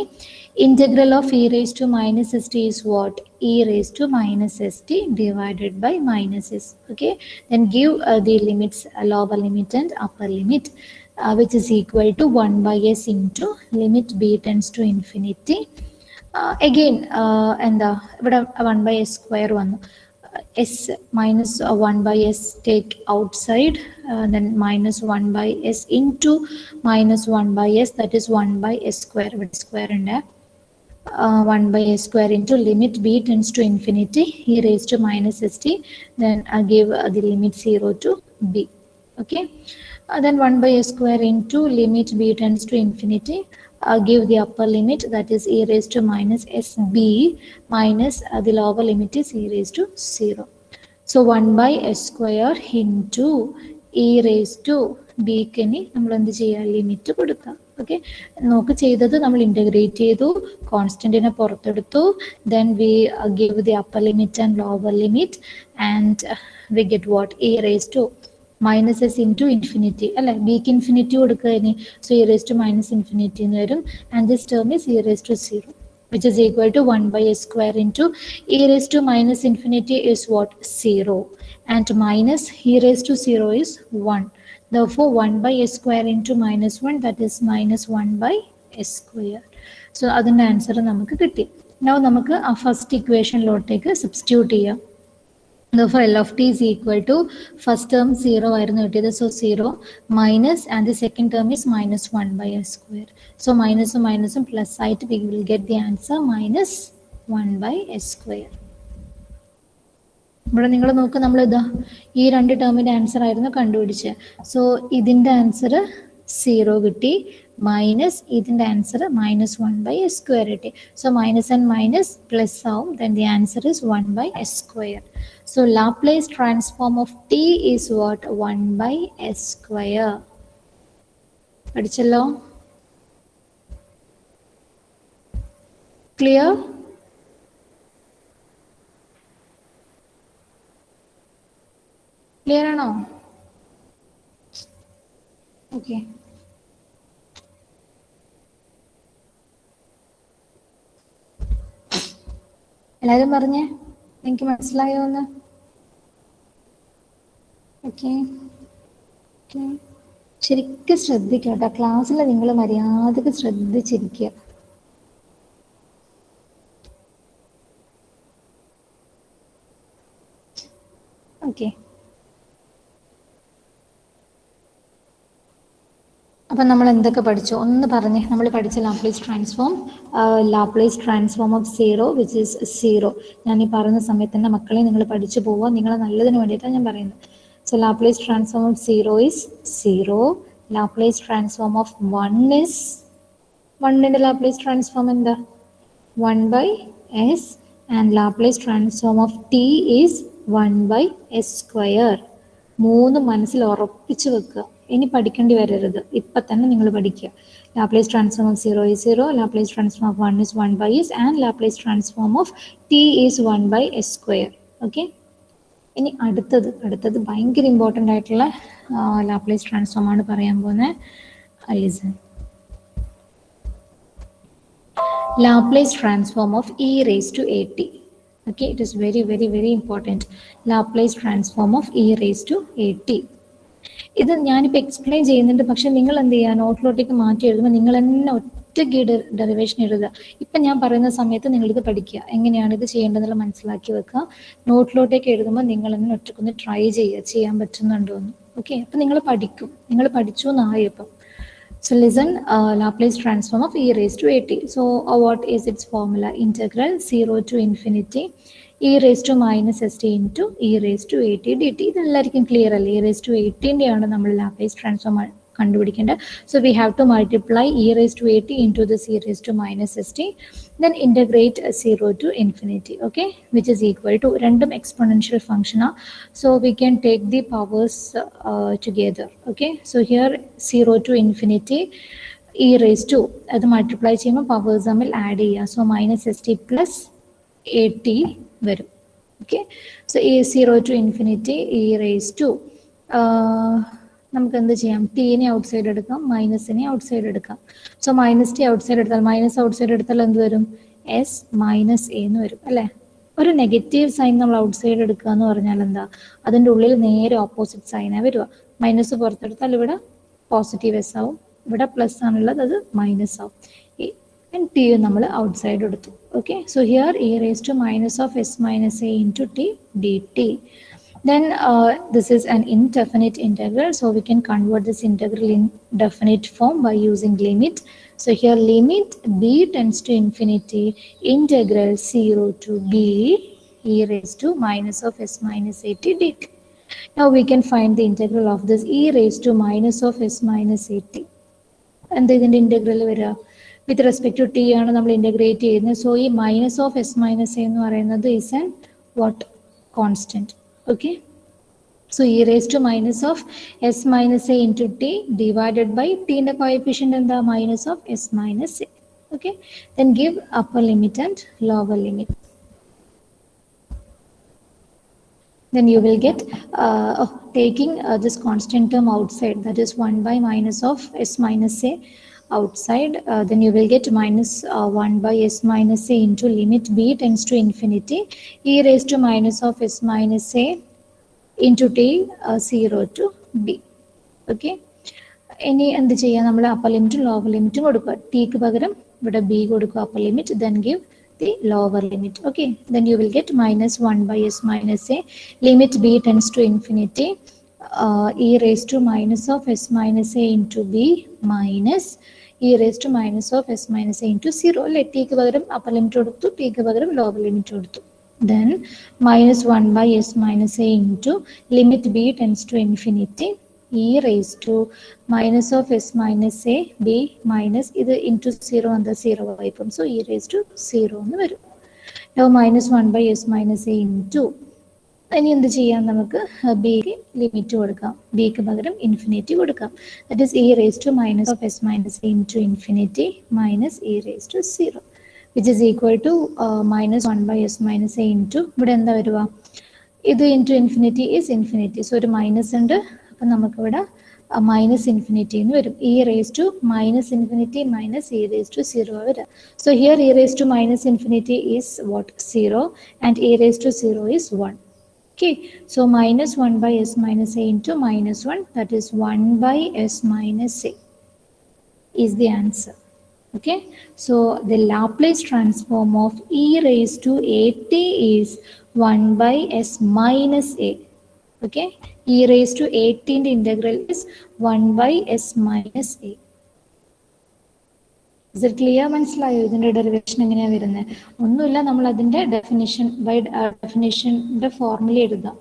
[SPEAKER 1] integral of e raised to minus st is what, e raised to minus st divided by minus s. Okay, then give the limits, lower limit and upper limit, which is equal to 1 by s into limit b tends to infinity. Again എന്താ ഇവിടെ 1 by s square വന്നു, s minus 1 by s take outside, then minus 1 by s into minus 1 by s, that is 1 by s square, with square and 1 by s square into limit b tends to infinity, e raised to minus st, then I give the limit 0 to b. Okay, then 1 by s square into limit b tends to infinity, give the upper limit, that is e raised to minus sb, minus the lower limit is e raised to 0. So 1 by s square into e raised to b ക്ക് ഇനി നമ്മൾ എന്ത് ചെയ്യുക, limit കൊടുക്കുക. Okay, നോക്ക് ചെയ്തത് നമ്മൾ integrate ചെയ്തു, കോൺസ്റ്റൻറ്റിനെ പുറത്തെടുത്തു, then we give the upper limit and lower limit, and we get what, e raised to minus s into infinity അല്ലെ, ബിക്ക് ഇൻഫിനിറ്റി കൊടുക്കുക ഇനി. So e raised to minus infinity എന്ന് വരും, and this term is e raised to 0, which is equal to 1 by s square into e raised to minus infinity is what, 0, and minus e raised to 0 is 1. Therefore 1 by s square into minus 1, that is minus 1 by s square. So അതിൻ്റെ answer നമുക്ക് കിട്ടി. Now നമുക്ക് ആ first ഇക്വേഷനിലോട്ടേക്ക് substitute ചെയ്യാം. Therefore L of t is equal to first term 0 ആയിരുന്നു കിട്ടിയത്, so 0 minus and the second term is minus 1 by s square. So minusum minusum plus ആയിട്ട് we will get the answer minus 1 by s square. ഇവിടെ നിങ്ങൾ നോക്കുക, നമ്മൾ ഇതാ ഈ രണ്ട് ടേമിൻ്റെ ആൻസർ ആയിരുന്നു കണ്ടുപിടിച്ചത്. സോ ഇതിൻ്റെ ആൻസർ 0 കിട്ടി, മൈനസ് ഇതിൻ്റെ answer minus 1 by s square കിട്ടി. So minus and minus plus ആവും, then the answer is 1 by s square. So Laplace transform of t is what? 1 by s square. പഠിച്ചല്ലോ? Clear? Clear ആണോ? Okay. എല്ലാവരും പറഞ്ഞേ, എനിക്ക് മനസ്സിലായോ എന്ന്? ഓക്കെ ഓക്കെ, ശരിക്കും ശ്രദ്ധിക്കുക കേട്ടോ. ക്ലാസ്സിൽ നിങ്ങൾ മര്യാദക്ക് ശ്രദ്ധിച്ചിരിക്കുക. ഓക്കെ. അപ്പം നമ്മൾ എന്തൊക്കെ പഠിച്ചു ഒന്ന് പറഞ്ഞേ. നമ്മൾ പഠിച്ച Laplace transform of zero which is zero. ഞാൻ ഈ പറയുന്ന സമയത്ത് തന്നെ മക്കളെ നിങ്ങൾ പഠിച്ചു പോവുക, നിങ്ങളെ നല്ലതിന് വേണ്ടിയിട്ടാണ് ഞാൻ പറയുന്നത്. So Laplace transform of zero is zero. Laplace transform of one is, വണ്ണിൻ്റെ ലാപ്ലേസ് ട്രാൻസ്ഫോം എന്താ? 1 by s. And Laplace transform of t is 1 by s square. മൂന്ന് മനസ്സിൽ ഉറപ്പിച്ച് വെക്കുക, ഇനി പഠിക്കേണ്ടി വരരുത്, ഇപ്പം തന്നെ നിങ്ങൾ പഠിക്കുക. Laplace transform of zero is zero, Laplace transform of one is 1 by s, and Laplace transform of t is 1 by s square. Okay. ഇനി അടുത്തത് ഭയങ്കര ഇമ്പോർട്ടൻ്റ് ആയിട്ടുള്ള ലാപ്ലേസ് ട്രാൻസ്ഫോം ആണ് പറയാൻ പോകുന്നത്. Listen. Laplace transform of e raised to at. Okay, it is very very very important. Laplace transform of e raised to at. ഇത് ഞാനിപ്പോൾ explain ചെയ്യുന്നുണ്ട്, പക്ഷെ നിങ്ങൾ എന്ത് ചെയ്യുക, നോട്ടിലോട്ടേക്ക് മാറ്റി എഴുതുമ്പോൾ നിങ്ങൾ തന്നെ ഒറ്റയ്ക്ക് ഡെറിവേഷൻ എഴുതുക. ഇപ്പം ഞാൻ പറയുന്ന സമയത്ത് നിങ്ങളിത് പഠിക്കുക, എങ്ങനെയാണ് ഇത് ചെയ്യേണ്ടതെന്നുള്ള മനസ്സിലാക്കി വെക്കുക. നോട്ടിലോട്ടേക്ക് എഴുതുമ്പോൾ നിങ്ങൾ തന്നെ ഒറ്റക്കൊന്ന് ട്രൈ ചെയ്യുക, ചെയ്യാൻ പറ്റുന്നുണ്ടോ എന്ന്. ഓക്കെ, അപ്പം നിങ്ങൾ പഠിക്കും, നിങ്ങൾ പഠിച്ചു എന്നായി ഇപ്പം. So listen, Laplace transform of e raised to at. So what is its formula? Integral 0 to infinity e raised to minus st into e raised to at dt. ഇതെല്ലാവർക്കും ക്ലിയർ അല്ലേ? e raised to 8 ആണ് നമ്മൾ Laplace transform കണ്ടുപിടിക്കേണ്ടത്. So we have to multiply e raised to 8 into this e raised to minus st, then integrate 0 to infinity, okay, which is equal to, രണ്ടും exponential function ആണ്, so we can take the powers together. Okay, so here 0 to infinity e raised to, അത് multiply ചെയ്യുമ്പോൾ powers തമ്മിൽ add ചെയ്യുക, so minus S T plus 80 വരും. Okay, so ഈ 0 to infinity e raised to, നമുക്ക് എന്ത് ചെയ്യാം, ടീനെ ഔട്ട് സൈഡ് എടുക്കാം, മൈനസിനെ ഔട്ട് സൈഡ് എടുക്കാം. So minus T out side എടുത്താൽ, മൈനസ് ഔട്ട് സൈഡ് എടുത്താൽ എന്ത് വരും? എസ് മൈനസ് എ എന്ന് വരും അല്ലേ? ഒരു നെഗറ്റീവ് സൈൻ നമ്മൾ ഔട്ട് സൈഡ് എടുക്കുക എന്ന് പറഞ്ഞാൽ എന്താ, അതിൻ്റെ ഉള്ളിൽ നേരെ ഓപ്പോസിറ്റ് സൈനാണ് വരിക. മൈനസ് പുറത്തെടുത്താൽ ഇവിടെ പോസിറ്റീവ് എസ് ആവും, ഇവിടെ പ്ലസ് ആണുള്ളത്, അത് മൈനസ് ആവും. ടി നമ്മൾ ഔട്ട് സൈഡ് എടുത്തു. Okay, so here E raise to minus of S minus A into T D T. Then this is an indefinite integral, so we can convert this integral in definite form by using limit. So here limit b tends to infinity, integral 0 to b e raised to minus of s minus at dt. Now we can find the integral of this e raised to minus of s minus at. And the integral vara with respect to t ആണ് നമ്മൾ integrate ചെയ്യുന്നത്. So ഈ minus of s minus a എന്ന് പറയുന്നത് is an what? Constant. Okay, so e raised to minus of s minus a into t divided by t ന്റെ coefficient എന്താ? Minus of s minus a. Okay, then give upper limit and lower limit. Then you will get taking this constant term outside, that is 1 by minus of s minus a outside, then you will get minus 1 by s minus a into limit b tends to infinity e raised to minus of s minus a into t 0 to b. Okay. ഇനി എന്ത് ചെയ്യാം, നമ്മൾ upper ലിമിറ്റും lower ലിമിറ്റും കൊടുക്കുക. Tick പകരം ഇവിടെ B കൊടുക്കുക upper limit, then give the lower limit. Okay, then you will get minus 1 by s minus a, limit b tends to infinity, e raised to minus of s minus a into b minus e raised to minus of s minus a into 0. Let t ക്ക് പകരം upper limit കൊടുത്തു, t ക്ക് പകരം lower limit കൊടുത്തു. Then minus 1 by s minus a into limit b tends to infinity, e raised to minus of s minus a b minus ഇത് into 0 and 0 ആയിപ്പം, so e raised to 0 എന്ന് വരും. Now minus 1 by s minus a into, ഇനി എന്ത് ചെയ്യാം, നമുക്ക് ബിക്ക് limit കൊടുക്കാം, ബിക്ക് പകരം ഇൻഫിനിറ്റി കൊടുക്കാം. That is e raised to minus of s minus a into infinity minus e raised to 0 which is equal to minus 1 by s minus a into, ഇവിടെ എന്താ വരുക, ഇത് into infinity is infinity, so ഒരു minus ഉണ്ട്, അപ്പം നമുക്കിവിടെ minus infinity എന്ന് വരും. E raise to minus infinity minus e raise to 0 വരിക. So here E raise to minus infinity is what 0 and E raise to 0 is 1. Okay, so minus 1 by s minus a into minus 1, that is 1 by s minus a is the answer. Okay, so the Laplace transform of e raised to at is 1 by s minus a. Okay, e raised to 8 ന്റെ integral is 1 by s minus a. Is it clear? മനസ്സിലായോ ഇതിന്റെ derivation എങ്ങനെയാണ് വരുന്നത്? ഒന്നുമില്ല, നമ്മൾ അതിന്റെ definition by ഡെഫിനിഷന്റെ formula എഴുതാം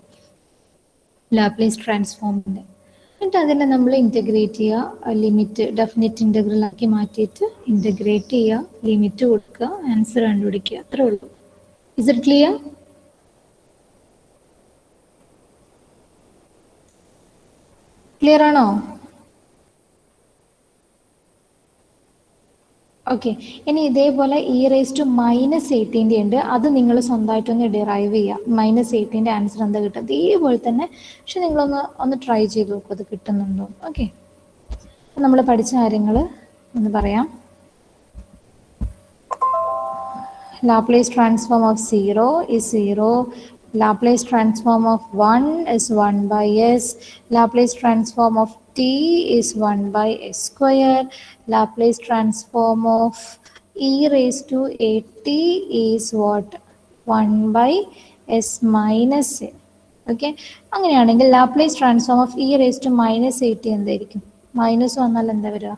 [SPEAKER 1] Laplace ട്രാൻസ്ഫോമിന്റെ. എന്നിട്ട് അതിനെ നമ്മൾ ഇൻറ്റഗ്രേറ്റ് ചെയ്യുക, ലിമിറ്റ് ഡെഫിനിറ്റ് ഇൻറ്റഗ്രൽ ആക്കി മാറ്റിയിട്ട് ഇൻറ്റഗ്രേറ്റ് ചെയ്യുക, ലിമിറ്റ് കൊടുക്കുക, ആൻസർ കണ്ടുപിടിക്കുക, അത്രേ ഉള്ളൂ. Is it clear? ക്ലിയർ ആണോ? ഓക്കെ, ഇനി ഇതേപോലെ ഇ റേസ് ടു മൈനസ് 18 ഉണ്ട്, അത് നിങ്ങൾ സ്വന്തമായിട്ടൊന്ന് ഡിറൈവ് ചെയ്യുക. മൈനസ് 18 ആൻസർ എന്താ കിട്ടുക ഇതേപോലെ തന്നെ, പക്ഷെ നിങ്ങളൊന്ന് ട്രൈ ചെയ്ത് നോക്കും അത് കിട്ടുന്നുണ്ടോ. ഓക്കെ, നമ്മൾ പഠിച്ച കാര്യങ്ങൾ ഒന്ന് പറയാം. Laplace transform of 0 is 0. Laplace transform of 1 is 1 by s. Laplace transform of t is 1 by s square. Laplace transform of e raised to 8t is what? 1 by s minus a. Okay, അങ്ങനെയാണെങ്കിൽ Laplace transform of e raise to minus 80 എന്തായിരിക്കും? Minus വന്നാൽ എന്താ വരിക?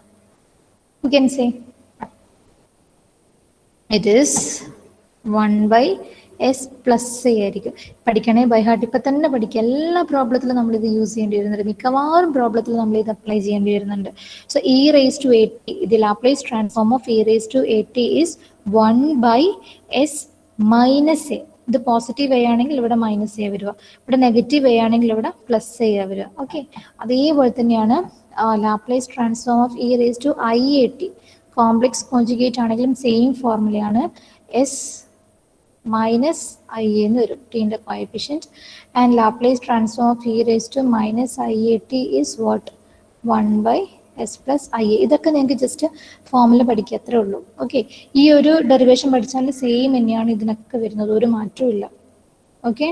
[SPEAKER 1] You can say it is 1 by s plus a ആയിരിക്കും. പഠിക്കണേ by heart, ഇപ്പം തന്നെ പഠിക്കുക. എല്ലാ പ്രോബ്ലത്തിലും നമ്മളിത് യൂസ് ചെയ്യേണ്ടി വരുന്നുണ്ട്, മിക്കവാറും പ്രോബ്ലത്തിൽ നമ്മൾ ഇത് അപ്ലൈ ചെയ്യേണ്ടി വരുന്നുണ്ട്. സോ ഇ റേസ് ടു 80, ഇത് Laplace transform of e raise to 80 is 1 by s minus a. ഇത് പോസിറ്റീവ് എ ആണെങ്കിൽ ഇവിടെ മൈനസ് എ വരിക, ഇവിടെ നെഗറ്റീവ് എ ആണെങ്കിൽ ഇവിടെ പ്ലസ് എ വരിക. ഓക്കെ, അതേപോലെ തന്നെയാണ് Laplace transform of e raise to i a t. Complex conjugate ആണെങ്കിലും സെയിം ഫോർമുലയാണ്, എസ് മൈനസ് ഐ എന്ന് വരും, ടീൻ്റെ coefficient. And Laplace transform of e raise to minus i a t is what? 1 by s plus i a. ഇതൊക്കെ നിങ്ങൾക്ക് just formula പഠിക്കുക, അത്രേ ഉള്ളൂ. ഓക്കെ, ഈ ഒരു ഡെറിവേഷൻ പഠിച്ചാൽ സെയിം തന്നെയാണ് ഇതിനൊക്കെ വരുന്നത്, ഒരു മാറ്റവും ഇല്ല. ഓക്കെ,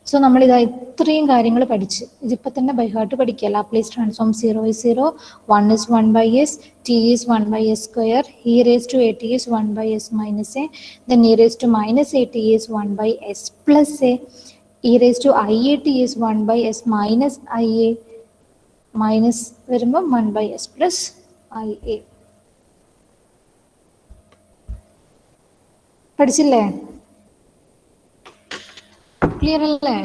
[SPEAKER 1] സോ നമ്മളിതാ ഇത്രയും കാര്യങ്ങൾ പഠിച്ച് ഇതിപ്പോൾ തന്നെ ബൈ ഹാർട്ട് പഠിക്കുക. Laplace transform 0 is 0, 1 is 1 by s, t is 1 by s square, e raised to 80 is 1 by s minus a, then e raised to minus 80 is 1 by s plus a, e raised to iat is 1 by s minus ia, minus വരുമ്പോൾ 1 by s plus ia. പഠിച്ചില്ലേ? Clear അല്ലേ?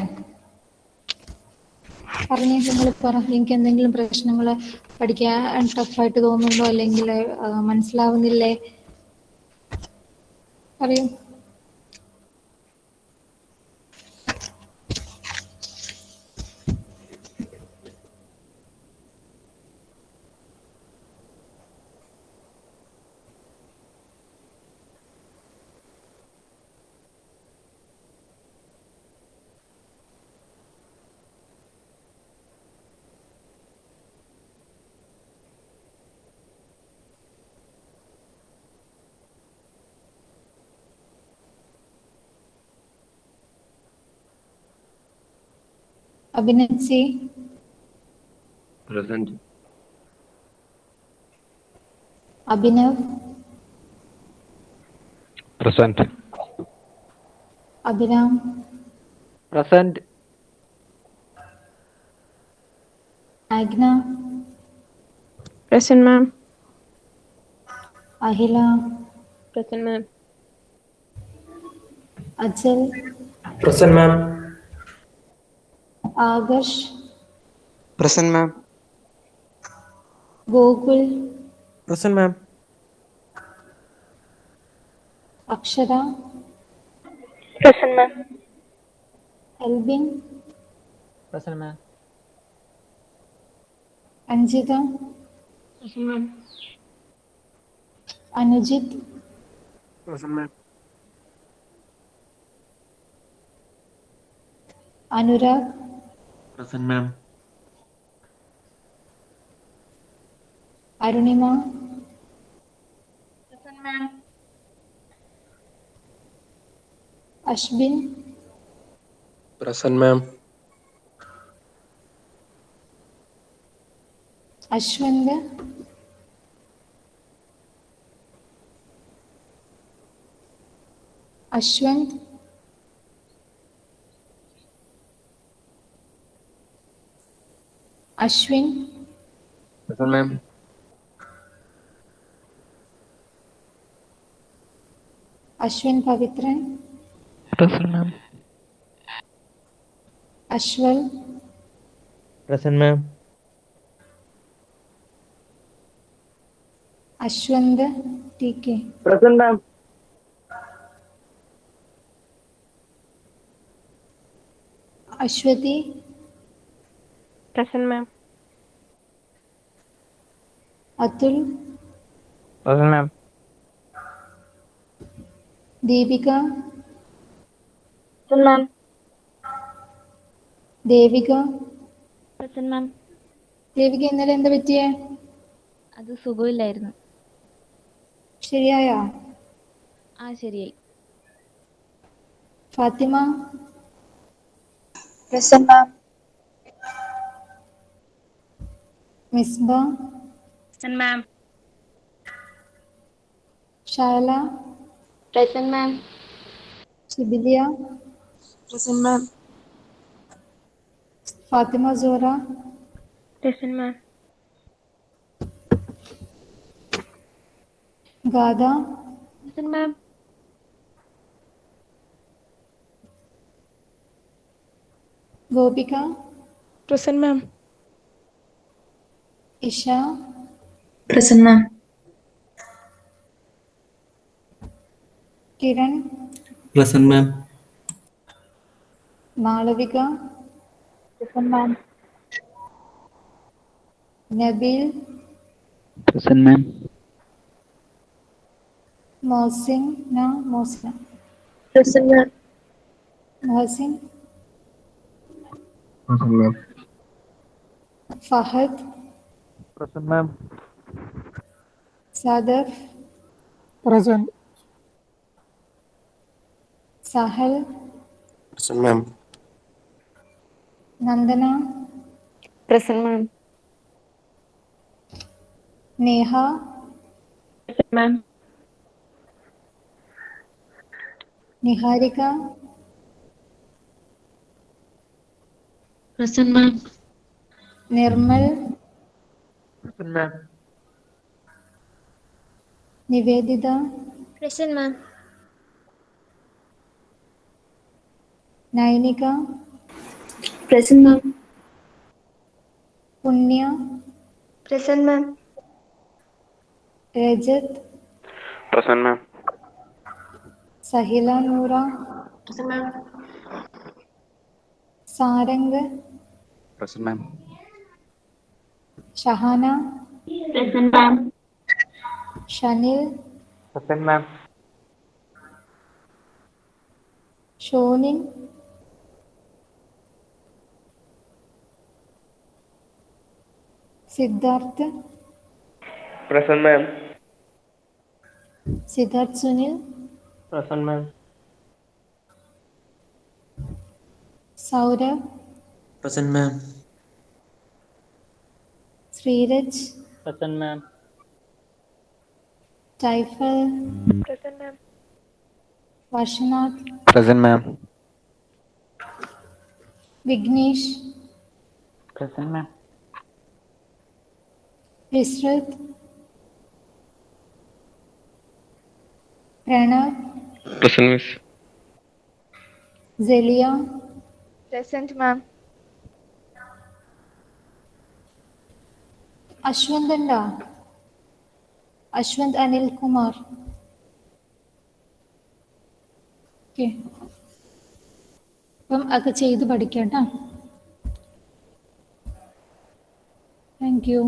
[SPEAKER 1] പറഞ്ഞേ, നിങ്ങൾ പറ. എനിക്ക് എന്തെങ്കിലും പ്രശ്നങ്ങൾ, പഠിക്കാൻ ടഫായിട്ട് തോന്നുന്നുണ്ടോ, അല്ലെങ്കിൽ മനസ്സിലാവുന്നില്ലേ? പറയൂ. Abhinansi?
[SPEAKER 3] Present.
[SPEAKER 1] Abhinav,
[SPEAKER 3] Present.
[SPEAKER 1] Abhiram,
[SPEAKER 3] Present.
[SPEAKER 1] Agna,
[SPEAKER 4] Present, ma'am.
[SPEAKER 1] Ahila,
[SPEAKER 4] Present, ma'am.
[SPEAKER 1] Ajal,
[SPEAKER 5] Present, ma'am.
[SPEAKER 1] Akarsh,
[SPEAKER 5] Present, ma'am.
[SPEAKER 1] Gokul,
[SPEAKER 5] Present, ma'am.
[SPEAKER 1] Akshara,
[SPEAKER 4] Present, ma'am.
[SPEAKER 1] Elbin,
[SPEAKER 5] Present, ma'am.
[SPEAKER 1] Anjitha,
[SPEAKER 4] Present, ma'am.
[SPEAKER 1] Anujith,
[SPEAKER 5] Present, ma'am.
[SPEAKER 1] Anurag,
[SPEAKER 5] Present, ma'am.
[SPEAKER 1] Arunima,
[SPEAKER 4] Present, ma'am.
[SPEAKER 1] Ashbin,
[SPEAKER 5] Present, ma'am.
[SPEAKER 1] Ashwanth, Ashwanth, Ashwin,
[SPEAKER 5] Present, ma'am.
[SPEAKER 1] Ashwin Pavithran,
[SPEAKER 3] Present, ma'am.
[SPEAKER 1] Ashwal,
[SPEAKER 2] Present, ma'am.
[SPEAKER 1] Ashwanth T K,
[SPEAKER 5] Present, ma'am.
[SPEAKER 1] Aswathy,
[SPEAKER 4] Present, ma'am.
[SPEAKER 1] Athul,
[SPEAKER 3] Present, ma'am.
[SPEAKER 1] Deepika,
[SPEAKER 4] Present, ma'am.
[SPEAKER 1] Devika.
[SPEAKER 4] Present, ma'am.
[SPEAKER 1] Devika ഇന്നലെ എന്താ പറ്റിയേ?
[SPEAKER 4] അത് സുഖമില്ലായിരുന്നു.
[SPEAKER 1] ശരിയായോ?
[SPEAKER 4] ശരിയായി.
[SPEAKER 1] Fathima,
[SPEAKER 6] Present, ma'am.
[SPEAKER 1] Misba,
[SPEAKER 4] Present, ma'am.
[SPEAKER 1] Shala,
[SPEAKER 4] Present, ma'am.
[SPEAKER 1] ഷിബിലിയ,
[SPEAKER 6] Present, ma'am.
[SPEAKER 1] Fathima സോറ,
[SPEAKER 4] Present, ma'am.
[SPEAKER 1] ഗാദ,
[SPEAKER 4] Present, ma'am.
[SPEAKER 1] Gopika,
[SPEAKER 4] Present, ma'am.
[SPEAKER 1] Isha,
[SPEAKER 6] Present, ma'am.
[SPEAKER 1] Kiran,
[SPEAKER 5] Present, ma'am.
[SPEAKER 1] Malavika,
[SPEAKER 4] Present, ma'am.
[SPEAKER 1] Nabeel,
[SPEAKER 3] Present, ma'am.
[SPEAKER 1] Mohsin, Mosina,
[SPEAKER 6] Present, ma'am.
[SPEAKER 1] Mohsin,
[SPEAKER 5] Present, ma'am.
[SPEAKER 1] Fahad,
[SPEAKER 3] Present, ma'am.
[SPEAKER 1] Sadaf,
[SPEAKER 3] Present.
[SPEAKER 1] Sahal,
[SPEAKER 5] Present, ma'am.
[SPEAKER 1] Nandana,
[SPEAKER 4] Present, ma'am.
[SPEAKER 1] Neha,
[SPEAKER 4] Present, ma'am.
[SPEAKER 1] Niharika,
[SPEAKER 4] Present, ma'am.
[SPEAKER 1] Nirmal,
[SPEAKER 5] Present, ma'am.
[SPEAKER 1] Nivedita,
[SPEAKER 4] Present, ma'am.
[SPEAKER 1] Nainika,
[SPEAKER 6] Present, ma'am.
[SPEAKER 1] Punya,
[SPEAKER 4] Present, ma'am.
[SPEAKER 1] Rajat,
[SPEAKER 5] Present, ma'am.
[SPEAKER 1] Sahila Noora,
[SPEAKER 4] Present, ma'am.
[SPEAKER 1] Sarang,
[SPEAKER 5] Present, ma'am.
[SPEAKER 1] Shahana,
[SPEAKER 4] Present, ma'am.
[SPEAKER 1] Shanil,
[SPEAKER 5] Present, ma'am.
[SPEAKER 1] Shonin, Siddharth,
[SPEAKER 5] Present, ma'am.
[SPEAKER 1] Siddharth Sunil,
[SPEAKER 5] Present, ma'am.
[SPEAKER 1] Saurabh,
[SPEAKER 5] Present, ma'am.
[SPEAKER 1] Sreeraj,
[SPEAKER 5] Present, ma'am.
[SPEAKER 1] Taifel,
[SPEAKER 4] Present, ma'am.
[SPEAKER 1] Vashnath,
[SPEAKER 3] Present, ma'am.
[SPEAKER 1] Vignesh,
[SPEAKER 3] Present, ma'am.
[SPEAKER 1] Israt, Pranav,
[SPEAKER 5] Present, miss.
[SPEAKER 1] Zelia,
[SPEAKER 4] Present, ma'am.
[SPEAKER 1] Ashwant Anda, Ashwant Anil Kumar. Okay, അപ്പം അത് ചെയ്ത് പഠിക്കാം കേട്ടോ. Thank you.